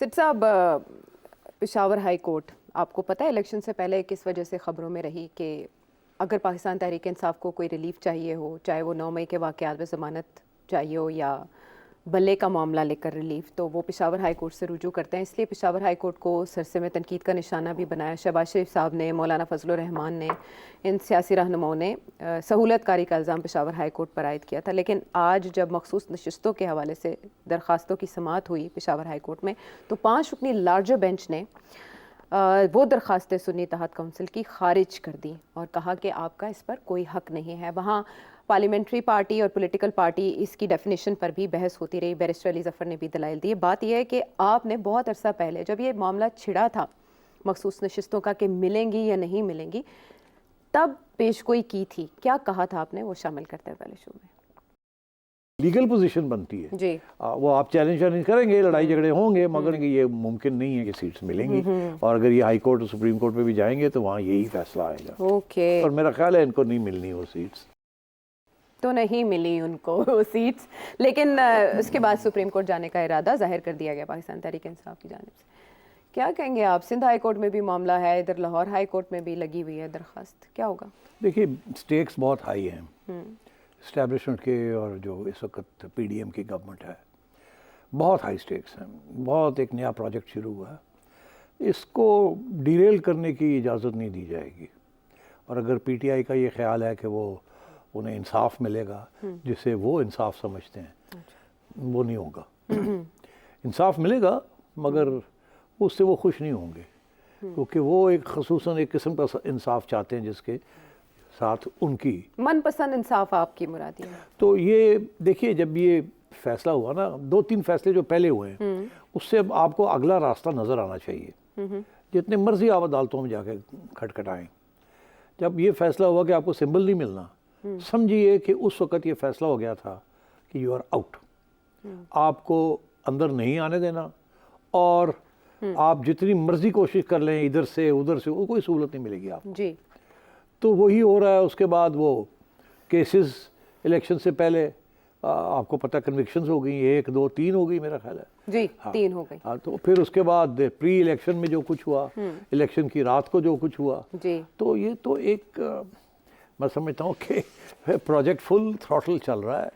सिड साहब, Peshawar high court आपको पता है इलेक्शन से पहले किस वजह से ख़बरों में रही कि अगर पाकिस्तान तहरीक इंसाफ को कोई रिलीफ चाहिए हो, चाहे वो 9 मई के वाक़यात में ज़मानत चाहिए हो या बल्ले का मामला लेकर रिलीफ, तो वो पेशावर हाई कोर्ट से रुजू करते हैं। इसलिए पेशावर हाई कोर्ट को सरसे में तनकीद का निशाना भी बनाया। शहबाज शरीफ साहब ने, मौलाना फजल रहमान ने, इन सियासी रहनुमाओं ने सहूलत कारी का इल्ज़ाम पेशावर हाई कोर्ट पर आयद किया था। लेकिन आज जब मखसूस नशिस्तों के हवाले से दरख्वास्तों की समाअत हुई पेशावर हाई कोर्ट में, तो 5 रुकनी लार्जर बेंच ने वो दरख्वास्तें सुन्नी तहत काउंसिल की खारिज कर दी और कहा कि आपका इस पर कोई हक नहीं है। वहाँ पार्लियामेंट्री पार्टी और पॉलिटिकल पार्टी इसकी डेफिनेशन पर भी बहस होती रही। बैरिस्टर अली ज़फ़र ने भी दलाइल दिए। बात यह है कि आपने बहुत अरसा पहले जब ये मामला छिड़ा था मखसूस नशिस्तों का कि मिलेंगी या नहीं मिलेंगी, तब पेशगोई की थी। क्या कहा था आपने, वो शामिल करते हैं पहले शो में। लीगल पोजीशन बनती है जी। वो आप चैलेंज करेंगे, लड़ाई झगड़े होंगे, मगर ये मुमकिन नहीं है कि सीट्स मिलेंगी। और अगर ये हाई कोर्ट और सुप्रीम कोर्ट पे भी जाएंगे तो वहाँ यही फैसला आएगा। ओके। और मेरा ख्याल है इनको नहीं मिलनी वो सीट्स। तो नहीं मिली उनको वो सीट्स, लेकिन उसके बाद सुप्रीम कोर्ट जाने का इरादा जाहिर कर दिया गया पाकिस्तान तहरीक इंसाफ की जानिब से। क्या कहेंगे आप? सिंध हाई कोर्ट में भी मामला है, इधर लाहौर हाई कोर्ट में भी लगी हुई है दरख्वास्त, क्या होगा? देखिए, स्टेक्स बहुत हाई हैं इस्टेब्लिशमेंट के, और जो इस वक्त PDM की गवर्नमेंट है, बहुत हाई स्टेक्स हैं। बहुत एक नया प्रोजेक्ट शुरू हुआ है, इसको डिरेल करने की इजाज़त नहीं दी जाएगी। और अगर PTI का ये ख्याल है कि वो उन्हें इंसाफ मिलेगा जिसे वो इंसाफ समझते हैं, वो नहीं होगा। इंसाफ मिलेगा मगर उससे वो खुश नहीं होंगे, क्योंकि वो एक खसूसन एक किस्म का इंसाफ चाहते हैं जिसके साथ उनकी मनपसंद इंसाफ आपकी मुरादी है। तो ये देखिए, जब ये फैसला हुआ ना, 2-3 फैसले जो पहले हुए हैं, उससे अब आपको अगला रास्ता नज़र आना चाहिए। जितने मर्जी आप अदालतों में जाके खटखटाएं, जब ये फैसला हुआ कि आपको सिंबल नहीं मिलना, समझिए कि उस वक़्त ये फैसला हो गया था कि यू आर आउट, आपको अंदर नहीं आने देना, और आप जितनी मर्जी कोशिश कर लें इधर से उधर से, वो कोई सहूलत नहीं मिलेगी आपको जी। तो वही हो रहा है। उसके बाद वो केसेस इलेक्शन से पहले आपको पता कन्विक्शंस हो गई, 1, 2, 3 हो गई मेरा ख्याल है जी। हाँ, 3 हो गई। हाँ। तो फिर उसके बाद प्री इलेक्शन में जो कुछ हुआ, इलेक्शन की रात को जो कुछ हुआ जी। तो ये तो एक मैं समझता हूँ कि प्रोजेक्ट फुल थ्रॉटल चल रहा है,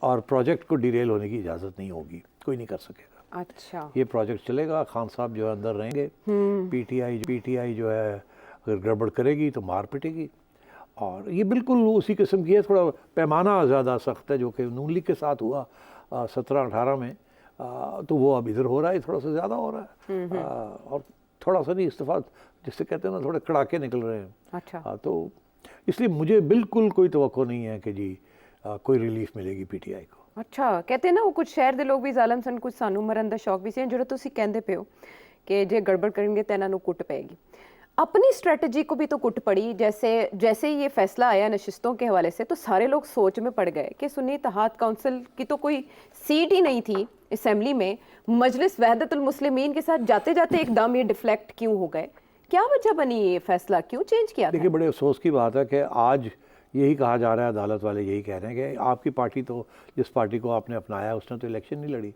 और प्रोजेक्ट को डिरेल होने की इजाज़त नहीं होगी, कोई नहीं कर सकेगा। अच्छा। ये प्रोजेक्ट चलेगा, खान साहब जो है अंदर रहेंगे, PTI जो है अगर गड़बड़ करेगी तो मार पिटेगी। और ये बिल्कुल उसी किस्म की है, थोड़ा पैमाना ज़्यादा सख्त है जो कि नून लीग के साथ हुआ 17-18 में, तो वो अब इधर हो रहा है, थोड़ा सा ज़्यादा हो रहा है। और थोड़ा सा नहीं, इस्तीफा जिससे कहते हैं ना, थोड़े कड़ाके निकल रहे हैं। अच्छा। तो इसलिए मुझे बिल्कुल कोई तवक्को नहीं है कि जी कोई रिलीफ मिलेगी PTI को। अच्छा, कहते हैं ना वो कुछ शहर दे लोग भी जालम सन, कुछ सानू मरन दा शौक भी सी, जो तुसी कहंदे पे हो कि जे गड़बड़ करेंगे तो इन्हां नूं कुट पेगी। अपनी स्ट्रेटजी को भी तो कुट पड़ी। जैसे ये फैसला आया नशिस्तों के हवाले से, तो सारे लोग सोच में पड़ गए कि सुन्नी इत्तेहाद काउंसिल की तो कोई सीट ही नहीं थी असेंबली में, मजलिस वहदतुल मुस्लिमीन के साथ जाते जाते एकदम ये डिफ्लेक्ट क्यों हो गए? क्या वजह बनी ये फैसला क्यों चेंज किया? देखिए, बड़े अफसोस की बात है कि आज यही कहा जा रहा है, अदालत वाले यही कह रहे हैं कि आपकी पार्टी तो, जिस पार्टी को आपने अपनाया उसने तो इलेक्शन नहीं लड़ी,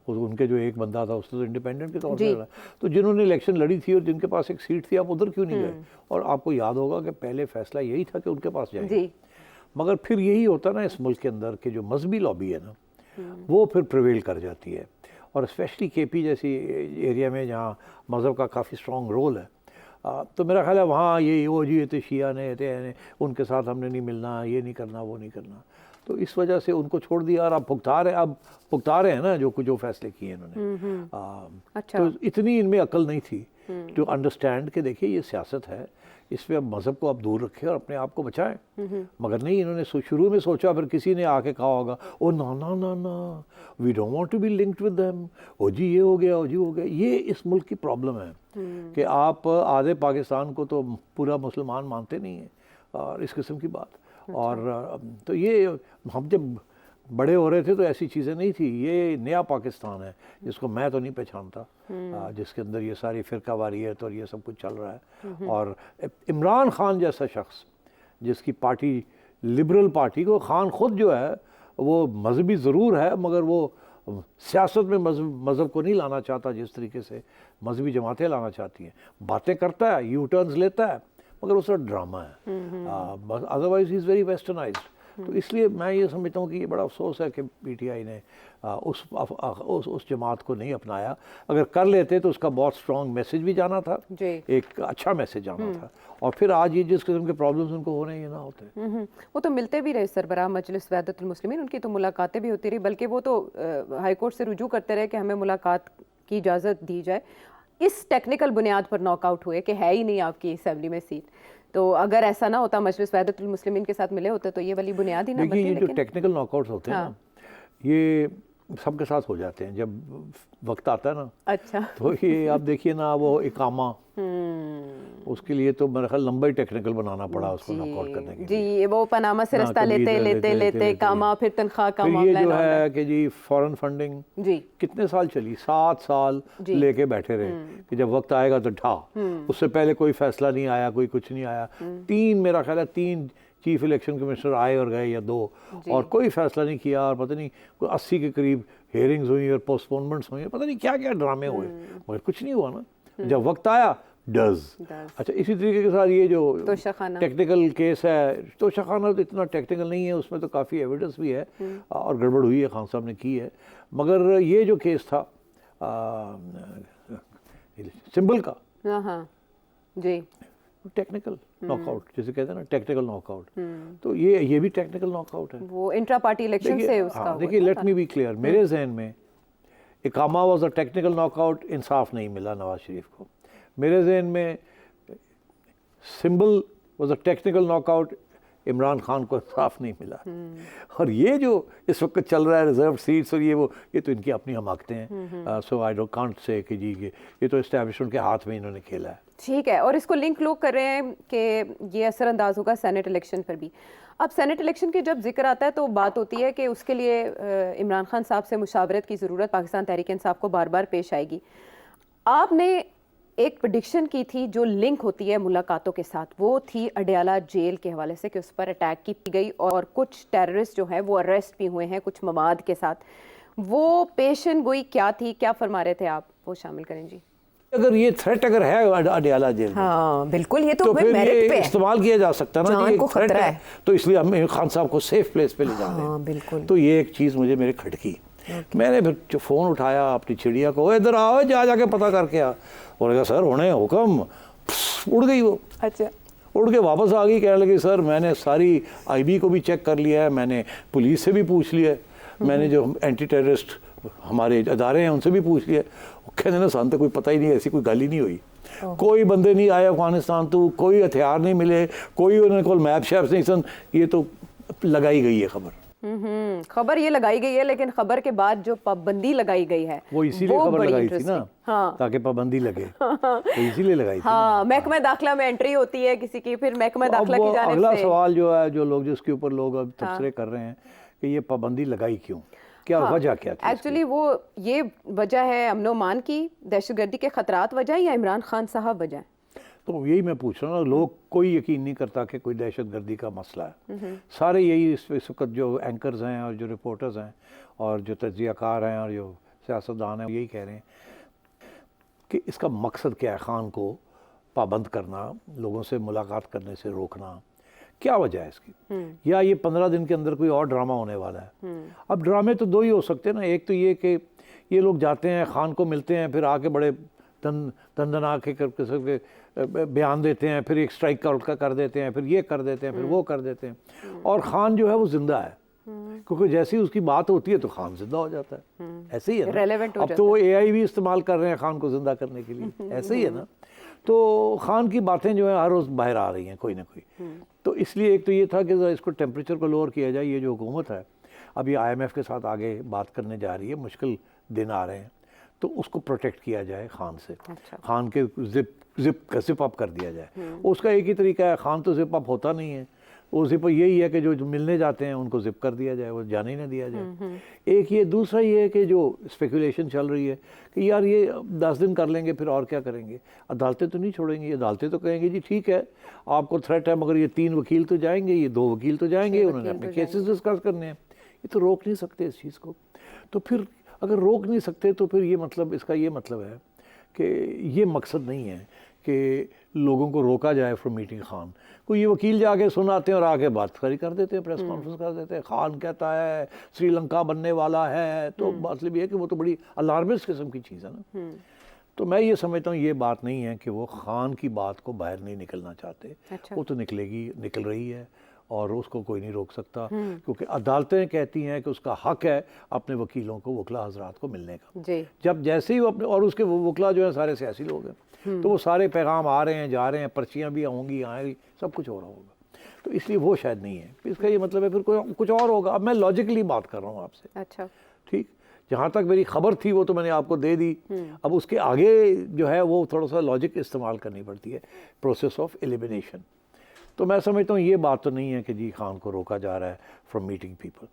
उनके जो एक बंदा था उसने तो इंडिपेंडेंट के तौर पर लड़ा। तो जिन्होंने इलेक्शन लड़ी थी और जिनके पास एक सीट थी, आप उधर क्यों नहीं गए? और आपको याद होगा कि पहले फैसला यही था कि उनके पास जाए, मगर फिर यही होता ना इस मुल्क के अंदर कि जो मजहबी लॉबी है ना, वो फिर प्रिवेल कर जाती है। और स्पेशली KP जैसी एरिया में जहाँ मज़हब का काफ़ी स्ट्रॉन्ग रोल है, तो मेरा ख्याल है वहाँ ये वो जी तो शिया ने उनके साथ हमने नहीं मिलना, ये नहीं करना, वो नहीं करना, तो इस वजह से उनको छोड़ दिया। और अब भुगता रहे हैं ना जो फैसले किए इन्होंने। अच्छा। तो इतनी इनमें अकल नहीं थी टू अंडरस्टैंड कि देखिए ये सियासत है, इसमें अब मज़हब को आप दूर रखें और अपने आप को बचाएं। मगर नहीं, इन्होंने शुरू में सोचा, फिर किसी ने आके कहा होगा, ओ ना ना ना ना, we don't want to be linked with them, ओ जी ये हो गया, ओ जी हो गया। ये इस मुल्क की प्रॉब्लम है कि आप आधे पाकिस्तान को तो पूरा मुसलमान मानते नहीं हैं, और इस किस्म की बात। और तो ये हम जब बड़े हो रहे थे तो ऐसी चीज़ें नहीं थी। ये नया पाकिस्तान है जिसको मैं तो नहीं पहचानता, जिसके अंदर ये सारी फ़िरकावारियत और ये सब कुछ चल रहा है। और इमरान खान जैसा शख्स जिसकी पार्टी लिबरल पार्टी को, खान खुद जो है वो मजहबी ज़रूर है मगर वो सियासत में मज़हब को नहीं लाना चाहता जिस तरीके से मजहबी जमातें लाना चाहती हैं। बातें करता है, यू टर्न्स लेता है, मगर वो सब ड्रामा है। Otherwise he is very westernised. तो इसलिए मैं ये समझता हूँ कि ये बड़ा अफसोस है कि पीटीआई ने उस जमात को नहीं अपनाया। अगर कर लेते तो उसका बहुत स्ट्रॉन्ग मैसेज भी जाना था, एक अच्छा मैसेज जाना था, और फिर आज ये जिस किस्म के प्रॉब्लम्स उनको हो रहे हैं ये ना होते। वो तो मिलते भी रहे सरबराह मजलिस वहदतुल मुस्लिमीन, उनकी तो मुलाकातें भी होती रही, बल्कि वो तो हाई कोर्ट से रुजू करते रहे कि हमें मुलाकात की इजाज़त दी जाए। इस टेक्निकल बुनियाद पर नॉकआउट हुए कि है ही नहीं आपकी असेंबली में सीट। तो अगर ऐसा ना होता, मजलिस वहदतुल मुस्लिमीन के साथ मिले होते, तो ये वाली बुनियाद ही ना बनती। ये जो टेक्निकल नॉकआउट्स होते हैं ना, ये सबके साथ हो जाते हैं जब वक्त आता है ना। अच्छा। तो ये आप देखिए ना, वो इकामा, उसके लिए तो मेरा ख्याल लंबा ही टेक्निकल बनाना पड़ा उसको नॉकआउट करने के लिए। जी, वो पनामा से रास्ता लेते इकामा, फिर तनख्वाह का मामला। ये जो है कि जी फॉरेन फंडिंग जी कितने साल चली, 7 साल लेके बैठे रहे कि जब वक्त आएगा तो ढा। उससे पहले कोई फैसला नहीं आया, कोई कुछ नहीं आया। मेरा ख्याल है 3 चीफ इलेक्शन कमिश्नर आए और गए, या 2, और कोई फैसला नहीं किया। और पता नहीं कोई 80 के करीब हेयरिंग्स हुई और पोस्टपोनमेंट्स हुई, पता नहीं क्या क्या ड्रामे हुए, मगर कुछ नहीं हुआ ना। जब वक्त आया डज। अच्छा, इसी तरीके के साथ ये जो टेक्निकल केस है, तोशाखाना तो इतना टेक्निकल नहीं है, उसमें तो काफ़ी एविडेंस भी है और गड़बड़ हुई है, खान साहब ने की है। मगर ये जो केस था सिंबल का, जी, टेक्निकल नॉकआउट जिसे कहते हैं ना, टेक्निकल नॉकआउट, तो ये भी टेक्निकल नॉकआउट है। वो इंट्रा पार्टी इलेक्शन से उसका। देखिए, लेट मी बी क्लियर, मेरे जहन में इकामा वाज अ टेक्निकल नॉकआउट, इंसाफ नहीं मिला नवाज शरीफ को। मेरे जहन में symbol was a technical knockout, Imran Khan को इंसाफ नहीं मिला। और ये जो इस वक्त चल रहा है रिजर्व सीट्स और ये तो इनकी अपनी हमाकतें हैं। सो आई डोंट कांट से कि जी ये तो एस्टैब्लिशमेंट के हाथ में इन्होंने खेला है। ठीक है, और इसको लिंक लोग कर रहे हैं कि ये असरअंदाज होगा सेनेट इलेक्शन पर भी। अब सेनेट इलेक्शन के जब जिक्र आता है तो बात होती है कि उसके लिए इमरान खान साहब से मुशावरत की ज़रूरत पाकिस्तान तहरीक इंसाफ को बार बार पेश आएगी। आपने एक प्रेडिक्शन की थी जो लिंक होती है मुलाकातों के साथ, वो थी अडयाला जेल के हवाले से कि उस पर अटैक की गई और कुछ टेररिस्ट जो हैं वो अरेस्ट भी हुए हैं कुछ मवाद के साथ। वो पेशन गोई क्या थी, क्या फरमा रहे थे आप, वो शामिल करें जी। अगर ये थ्रेट अगर है अडयाला जेल, हाँ बिल्कुल, ये तो फिर मेरिट पे इस्तेमाल किया जा सकता है ना, जान को खतरा है, तो इसलिए हम खान साहब को सेफ प्लेस पे ले जा रहे हैं। बिल्कुल। तो ये एक चीज़ मुझे मेरे खटकी। मैंने फिर जो फ़ोन उठाया अपनी चिड़िया को, इधर आओ, जाके पता करके आ। और कहा सर होने हुक्म, उड़ गई वो। अच्छा, उड़ के वापस आ गई, कहने लगी सर मैंने सारी आईबी को भी चेक कर लिया है, मैंने पुलिस से भी पूछ लिया है, मैंने जो एंटी टेररिस्ट हमारे अदारे हैं उनसे भी पूछ लिया। कहने ना सान तो कोई पता ही नहीं, ऐसी कोई गल ही नहीं हुई, कोई बंदे नहीं आए अफगानिस्तान तो, कोई हथियार नहीं मिले, कोई उन्होंने कोई मैप शैप्स नहीं सन। ये तो लगाई गई है खबर। खबर ये लगाई गई है, लेकिन खबर के बाद जो पाबंदी लगाई गई है वो इसीलिए खबर लगाई थी ना। हाँ, ताकि पाबंदी लगे। तो इसीलिए लगाई थी। हाँ, महकमा दाखिला में एंट्री होती है किसी की, फिर महकमा दाखिला की जानिब से। अगला सवाल जो है, जो लोग जिसके ऊपर लोग अब तबसरे कर रहे हैं कि ये पाबंदी लगाई क्यों, क्या वजह क्या थी? एक्चुअली वो ये वजह है अमन अमान की, दहशतगर्दी के खतरात वजह, या इमरान खान साहब वजह? तो यही मैं पूछ रहा हूँ, लोग कोई यकीन नहीं करता कि कोई दहशतगर्दी का मसला है। सारे यही इस वक्त जो एंकर्स हैं और जो रिपोर्टर्स हैं और जो तज्जियाकार हैं और जो सियासतदान हैं, यही कह रहे हैं कि इसका मकसद क्या है, खान को पाबंद करना, लोगों से मुलाकात करने से रोकना, क्या वजह है इसकी? या ये 15 दिन के अंदर कोई और ड्रामा होने वाला है? अब ड्रामे तो 2 ही हो सकते हैं ना, एक तो ये कि ये लोग जाते हैं, खान को मिलते हैं, फिर आके बड़े तंदना के करके बयान देते हैं, फिर एक स्ट्राइक आउट का कर देते हैं, फिर ये कर देते हैं, फिर वो कर देते हैं, और खान जो है वो जिंदा है, क्योंकि जैसे ही उसकी बात होती है तो खान जिंदा हो जाता है। ऐसे ही है ना, अब तो वो AI भी इस्तेमाल कर रहे हैं खान को जिंदा करने के लिए, ऐसे ही है ना। तो खान की बातें जो है हर रोज़ बाहर आ रही हैं कोई ना कोई। तो इसलिए एक तो ये था कि इसको टेम्परेचर को लोअर किया जाए। ये जो हुकूमत है अब ये IMF के साथ आगे बात करने जा रही है, मुश्किल दिन आ रहे हैं, तो उसको प्रोटेक्ट किया जाए खान से। अच्छा। खान के जिप अप कर दिया जाए। उसका एक ही तरीका है, खान तो जिप अप होता नहीं है, वो जिप यही है कि जो मिलने जाते हैं उनको जिप कर दिया जाए, वो जाने ही ना दिया जाए। एक ये, दूसरा ये है कि जो स्पेकुलेशन चल रही है कि यार ये 10 दिन कर लेंगे फिर और क्या करेंगे, अदालतें तो नहीं छोड़ेंगी, अदालतें तो कहेंगे जी ठीक है आपको थ्रेट है, मगर ये 3 वकील तो जाएंगे, ये 2 वकील तो जाएंगे, उन्होंने अपने केसेस डिस्कस करने हैं, ये तो रोक नहीं सकते इस चीज़ को। तो फिर अगर रोक नहीं सकते तो फिर ये मतलब, इसका ये मतलब है कि ये मकसद नहीं है कि लोगों को रोका जाए फ्रॉम मीटिंग खान। कोई ये वकील जाके सुनाते हैं और आके बात खड़ी कर देते हैं, प्रेस कॉन्फ्रेंस कर देते हैं, खान कहता है श्रीलंका बनने वाला है, तो मतलब ये है कि वो तो बड़ी अलार्मिस्ट किस्म की चीज़ है ना। तो मैं ये समझता हूँ ये बात नहीं है कि वो खान की बात को बाहर नहीं निकलना चाहते। अच्छा। वो तो निकलेगी, निकल रही है और उसको कोई नहीं रोक सकता, क्योंकि अदालतें कहती हैं कि उसका हक है अपने वकीलों को, वकला हजरात को मिलने का। जी। जब जैसे ही वो अपने, और उसके वो वकला जो है सारे सियासी लोग हैं, तो वो सारे पैगाम आ रहे हैं, जा रहे हैं, पर्चियाँ भी होंगी, आएंगी, सब कुछ हो रहा होगा, तो इसलिए वो शायद नहीं है। इसका ये मतलब है फिर कोई कुछ और होगा। अब मैं लॉजिकली बात कर रहा हूँ आपसे। अच्छा। ठीक, जहाँ तक मेरी खबर थी वो तो मैंने आपको दे दी। अब उसके आगे जो है वो थोड़ा सा लॉजिक इस्तेमाल करनी पड़ती है, प्रोसेस ऑफ एलिमिनेशन। तो मैं समझता हूँ ये बात तो नहीं है कि जी खान को रोका जा रहा है फ्रॉम मीटिंग पीपल,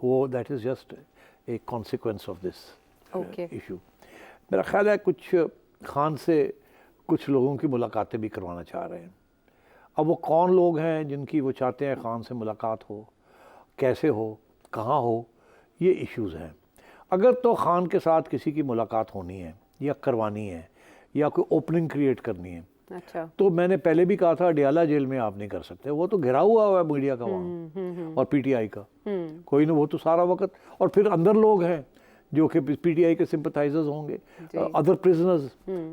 वो that is just a consequence of this issue. मेरा ख्याल है कुछ खान से कुछ लोगों की मुलाकातें भी करवाना चाह रहे हैं। अब वो कौन लोग हैं जिनकी वो चाहते हैं खान से मुलाकात हो, कैसे हो, कहाँ हो, ये इश्यूज़ हैं। अगर तो खान के साथ किसी की मुलाकात होनी है या करवानी है या कोई ओपनिंग क्रिएट करनी है, अच्छा। तो मैंने पहले भी कहा था अडियाला जेल में आप नहीं कर सकते, वो तो घिरा हुआ है मीडिया का वहाँ और पीटीआई का, कोई ना, वो तो सारा वक्त, और फिर अंदर लोग हैं जो कि पीटीआई के सिंपथाइजर्स होंगे, अदर प्रिजनर्स,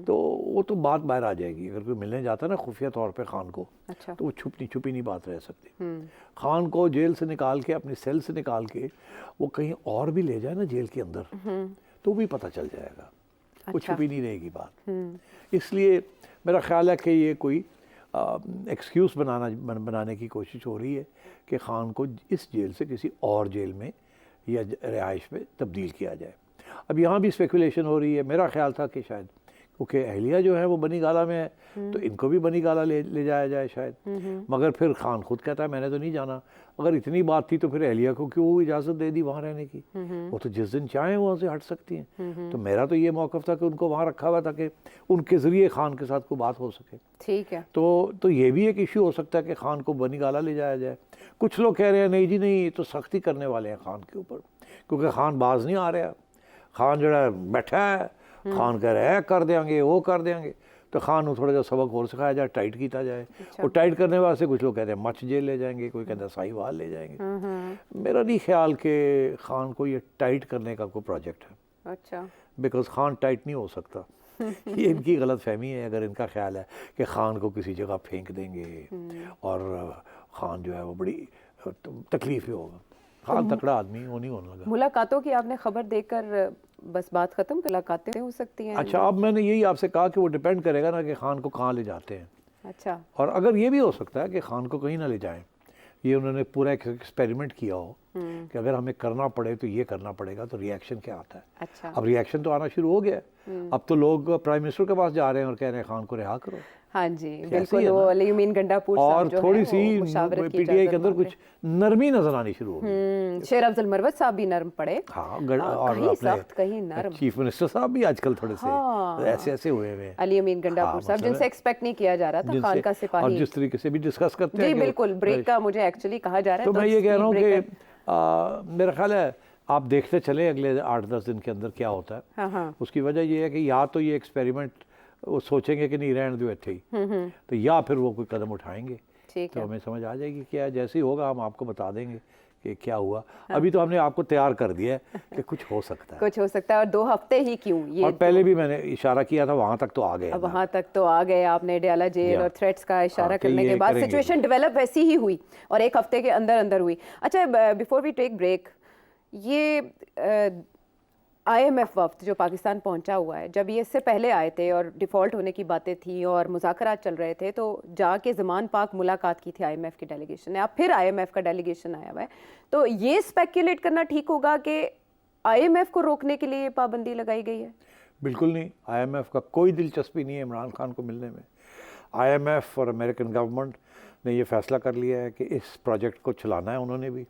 तो वो तो बात बाहर आ जाएगी। अगर कोई मिलने जाता है ना खुफिया तौर पे खान को, अच्छा। तो वो छुपी नहीं बात रह सकती। खान को जेल से निकाल के, अपनी सेल से निकाल के वो कहीं और भी ले जाए ना जेल के अंदर, तो भी पता चल जाएगा। वो छुपी नहीं रहेगी बात। इसलिए मेरा ख्याल है कि ये कोई एक्सक्यूज़ बनाने की कोशिश हो रही है कि खान को इस जेल से किसी और जेल में या रिहाइश में तब्दील किया जाए। अब यहाँ भी स्पेकुलेशन हो रही है। मेरा ख्याल था कि शायद क्योंकि अहलिया जो है वो बनी गाला में है, तो इनको भी बनी गाला ले जाया जाए शायद। मगर फिर खान खुद कहता है मैंने तो नहीं जाना। अगर इतनी बात थी तो फिर अहलिया को क्यों इजाज़त दे दी वहाँ रहने की? वो तो जिस दिन चाहें वहाँ से हट सकती हैं। तो मेरा तो ये मौक़िफ़ था कि उनको वहाँ रखा हुआ ताकि उनके ज़रिए खान के साथ कोई बात हो सके। ठीक है। तो ये भी एक इशू हो सकता है कि खान को बनी गाला ले जाया जाए। कुछ लोग कह रहे हैं नहीं जी नहीं, तो सख्ती करने वाले हैं खान के ऊपर, क्योंकि खान बाज नहीं आ रहा। खान जड़ा बैठा है, खान कह रहा है कर देंगे, वो कर देंगे, तो खान को थोड़ा सा सबक और सिखाया जाए, टाइट किया जाए। और टाइट करने वास्ते कुछ लोग कहते हैं मच जेल ले जाएंगे, कोई कहता है साहिवाल ले जाएंगे। मेरा नहीं ख्याल कि खान को ये टाइट करने का कोई प्रोजेक्ट है। अच्छा। बिकॉज खान टाइट नहीं हो सकता। ये इनकी गलत फहमी है। अगर इनका ख्याल है कि खान को किसी जगह फेंक देंगे और खान जो है वो बड़ी तकलीफ ही होगा। खान तकड़ा आदमी वो नहीं होने लगा। मुलाकातों की आपने खबर देकर बस बात खत्म, मुलाकातें हो सकती हैं। अच्छा, अब मैंने यही आपसे कहा कि वो डिपेंड करेगा ना कि खान को कहाँ ले जाते हैं। अच्छा। और अगर ये भी हो सकता है कि खान को कहीं ना ले जाएं, ये उन्होंने पूरा एक एक्सपेरिमेंट किया हो कि अगर हमें करना पड़े तो ये करना पड़ेगा, तो रिएक्शन क्या आता है। अच्छा। अब रिएक्शन तो आना शुरू हो गया है। अब तो लोग प्राइम मिनिस्टर के पास जा रहे हैं और कह रहे हैं खान को रिहा करो। हाँ जी बिल्कुल। वो अलीमीन गंडापुर और थोड़ी सी पीटीआई के अंदर कुछ नरमी नजर आनी शुरू हो गई। शेर अफजल मरवत साहब भी नरम पड़े। हाँ, और कहीं सख्त कहीं नरम। चीफ मिनिस्टर साहब भी आजकल थोड़े से ऐसे हुए हुए। अलीमीन गंडापुर साहब जिनसे एक्सपेक्ट नहीं किया जा रहा था, खान का सिपाही, और जिस तरीके से भी डिस्कस करते हैं। जी बिल्कुल। ब्रेक का मुझे एक्चुअली कहा जा रहा है, तो मैं ये कह रहा हूँ कि मेरा ख्याल है आप देखते चले अगले 8-10 दिन के अंदर क्या होता है। हाँ। उसकी वजह ये है कि या तो ये एक्सपेरिमेंट वो सोचेंगे कि नहीं रहने दो इतने ही, तो या फिर वो कोई कदम उठाएंगे। ठीक तो है। हमें समझ आ जाएगी क्या, जैसे ही होगा हम आपको बता देंगे कि क्या हुआ। अभी तो हमने आपको तैयार कर दिया है कि कुछ हो सकता है। कुछ हो सकता है, और 2 हफ्ते ही क्यों, ये और पहले भी मैंने इशारा किया था, वहां तक तो आ गए। अब वहां तक तो आ गए आपने। अडियाला जेल और थ्रेट्स का इशारा करने के बाद सिचुएशन डेवलप वैसी ही हुई और 1 हफ्ते के अंदर अंदर हुई। अच्छा, बिफोर वी टेक ब्रेक, ये IMF वफ्द जो पाकिस्तान पहुंचा हुआ है, जब ये इससे पहले आए थे और डिफ़ॉल्ट होने की बातें थी और मुज़ाकरात चल रहे थे, तो जाके ज़मान पाक मुलाकात की थी IMF की डेलीगेशन ने। अब फिर IMF का डेलीगेशन आया हुआ है, तो ये स्पेक्युलेट करना ठीक होगा कि IMF को रोकने के लिए पाबंदी लगाई गई है? बिल्कुल नहीं। IMF का कोई दिलचस्पी नहीं है इमरान खान को मिलने में। IMF और अमेरिकन गवर्नमेंट ने ये फैसला कर लिया है कि इस प्रोजेक्ट को चलाना है उन्होंने भी,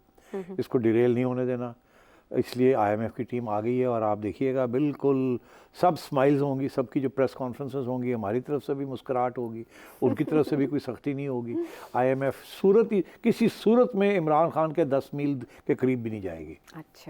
इसको डिरेल नहीं होने देना। इसलिए IMF की टीम आ गई है और आप देखिएगा बिल्कुल सब स्माइल्स होंगी, सबकी जो प्रेस कॉन्फ्रेंसेस होंगी, हमारी तरफ से भी मुस्कुराहट होगी, उनकी तरफ से भी कोई सख्ती नहीं होगी। IMF किसी सूरत में इमरान खान के 10 मील के करीब भी नहीं जाएगी। अच्छा,